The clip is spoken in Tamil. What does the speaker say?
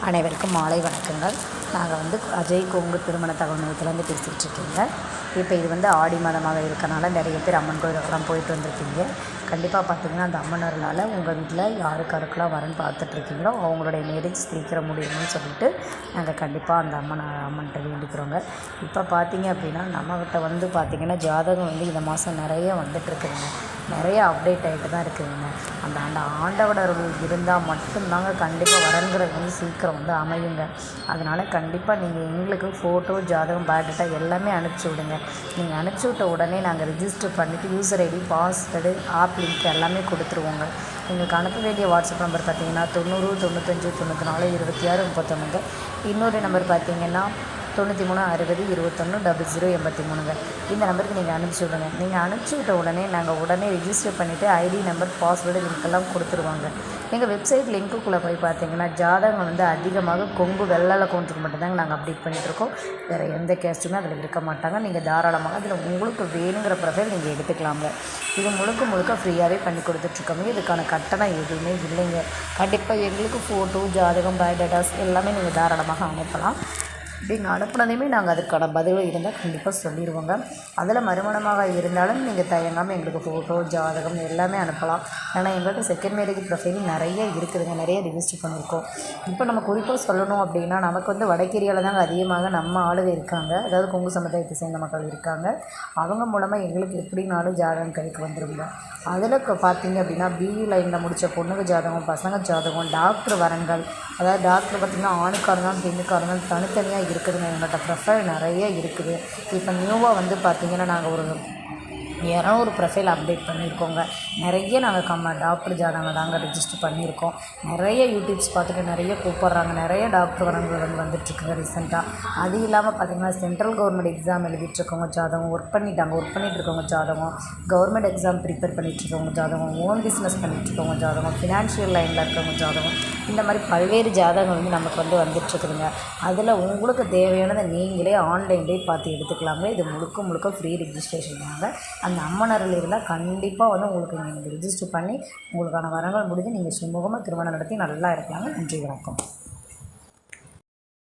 அனைவருக்கும் மாலை வணக்கங்கள். நாங்கள் அஜய் கொங்கு திருமண தகவல் மையத்துலேருந்து பேசிகிட்டு இருக்கீங்க. இப்போ இது ஆடி மாதமாக இருக்கனால நிறைய பேர் அம்மன் கோயிலுக்கெல்லாம் போயிட்டு வந்திருக்கீங்க. கண்டிப்பாக பார்த்திங்கன்னா அந்த அம்மனர்களால் உங்கள் வீட்டில் யாருக்காருக்கெல்லாம் வரன்னு பார்த்துட்ருக்கீங்களோ அவங்களுடைய மேரேஜ் சீக்கிரம் முடியணும்னு சொல்லிட்டு நாங்கள் கண்டிப்பாக அந்த அம்மன்கிட்ட வேண்டிக்கிறோங்க. இப்போ பார்த்திங்க அப்படின்னா நம்மகிட்ட பார்த்திங்கன்னா ஜாதகம் இந்த மாதம் நிறைய வந்துட்டுருக்குதுங்க. நிறைய அப்டேட் ஆகிட்டு தான் இருக்குதுங்க. அந்த ஆண்டவர் இருந்தால் மட்டும்தாங்க கண்டிப்பாக வரங்கிறது சீக்கிரம் அமையுங்க. அதனால் கண்டிப்பாக நீங்கள் எங்களுக்கு ஃபோட்டோ, ஜாதகம், பயோடேட்டா எல்லாமே அனுப்பிச்சி விடுங்க. நீங்கள் அனுப்பிச்சி விட்ட உடனே நாங்கள் ரிஜிஸ்டர் பண்ணிவிட்டு user ID, password, app link எல்லாமே கொடுத்துருவோங்க. எங்களுக்கு அனுப்ப வேண்டிய வாட்ஸ்அப் நம்பர் பார்த்திங்கன்னா 90 95 94 26 31. இன்னொரு நம்பர் பார்த்திங்கன்னா 93 60 21 00 83. இந்த நம்பருக்கு நீங்கள் அனுப்பிச்சி விடுங்க. நீங்கள் அனுப்பிச்சி விட்ட உடனே நாங்கள் உடனே ரிஜிஸ்டர் பண்ணிவிட்டு ஐடி நம்பர், பாஸ்வேர்டு, லிங்க்கெல்லாம் கொடுத்துருவாங்க. எங்கள் வெப்சைட் லிங்க்குள்ளே போய் பார்த்தீங்கன்னா ஜாதகம் அதிகமாக கொங்கு வெள்ளாள கவுண்டருக்கு மட்டும்தாங்க நாங்கள் அப்டேட் பண்ணிகிட்ருக்கோம். வேறு எந்த கேஸ்ட்டுமே அதில் இருக்க மாட்டாங்க. நீங்கள் தாராளமாக அதில் உங்களுக்கு வேணுங்கிற ப்ரொஃபைல் நீங்கள் எடுத்துக்கலாங்க. இது முழுக்க ஃப்ரீயாகவே பண்ணி கொடுத்துட்ருக்கோங்க. இதுக்கான கட்டணம் எதுவுமே இல்லைங்க. கண்டிப்பாக எங்களுக்கு ஃபோட்டோ, ஜாதகம், பயோடேட்டாஸ் எல்லாமே நீங்கள் தாராளமாக அனுப்பலாம். நீங்கள் அனுப்புனதையுமே நாங்கள் அதுக்கான பதில்கள் இருந்தால் கண்டிப்பாக சொல்லிடுவோங்க. அதில் மறுமணமாக இருந்தாலும் நீங்கள் தயங்காமல் எங்களுக்கு ஃபோட்டோ, ஜாதகம் எல்லாமே அனுப்பலாம். ஏன்னா எங்கள்கிட்ட செகண்ட் மேரேஜ் ப்ரொஃபைல் நிறைய இருக்குதுங்க. நிறைய ரிஜிஸ்டர் பண்ணியிருக்கோம். இப்போ நம்ம குறிப்பாக சொல்லணும் அப்படின்னா நமக்கு வடக்கேரியாவில் தாங்க அதிகமாக நம்ம ஆளுங்க இருக்காங்க. அதாவது கொங்கு சமுதாயத்தை சேர்ந்த மக்கள் இருக்காங்க. அவங்க மூலமாக எங்களுக்கு எப்படினாலும் ஜாதகம் கைக்கு வந்துடுங்க. அதில் பார்த்தீங்க அப்படின்னா பிஇ லைனில் முடித்த பொண்ணுங்க ஜாதகம், பசங்க ஜாதகம், டாக்டர் வரன்கள், அதாவது டாக்டர் பார்த்திங்கன்னா ஆணுக்காக இருந்தாலும் பெண்ணுக்காக இருந்தாலும் தனித்தனியாக இருக்குதுங்க. எங்கள்கிட்ட ப்ரொஃபைல் நிறைய இருக்குது. இப்போ நியூவாக பார்த்திங்கன்னா நாங்கள் ஒரு 200 ப்ரொஃபைல் அப்டேட் பண்ணியிருக்கோங்க. நிறைய நாங்கள் டாக்டர் ஜாதகம் தாங்க ரிஜிஸ்டர் பண்ணியிருக்கோம். நிறைய யூடியூப்ஸ் பார்த்துட்டு நிறைய கூப்பிட்றாங்க. நிறைய டாக்டர் வரங்கள் வந்துட்டுருக்குங்க ரீசெண்டாக. அது இல்லாமல் பார்த்திங்கன்னா சென்ட்ரல் கவர்மெண்ட் எக்ஸாம் எழுதிட்டுருக்கவங்க ஜாதகம், ஒர்க் பண்ணிகிட்டு இருக்கவங்க ஜாதகம், கவர்மெண்ட் எக்ஸாம் ப்ரிப்பேர் பண்ணிகிட்ருக்கவங்க ஜாதகம், ஓன் பிஸ்னஸ் பண்ணிகிட்ருக்கவங்க ஜாதகம், ஃபினான்ஷியல் லைனில் இருக்கவங்க ஜாதகம், இந்த மாதிரி பல்வேறு ஜாதகம் நமக்கு வந்துட்டுருக்குதுங்க. அதில் உங்களுக்கு தேவையானதை நீங்களே ஆன்லைன்லேயே பார்த்து எடுத்துக்கலாங்க. இது முழுக்க ஃப்ரீ ரிஜிஸ்ட்ரேஷன் தாங்க. அந்த அம்மனர்கள் இருந்தால் கண்டிப்பாக உங்களுக்கு நீங்கள் ரிஜிஸ்டர் பண்ணி உங்களுக்கான வரங்கள் முடிஞ்சு நீங்கள் சுமூகமாக திருமணம் நடத்தி நல்லா இருக்கலாங்க. நன்றி, வணக்கம்.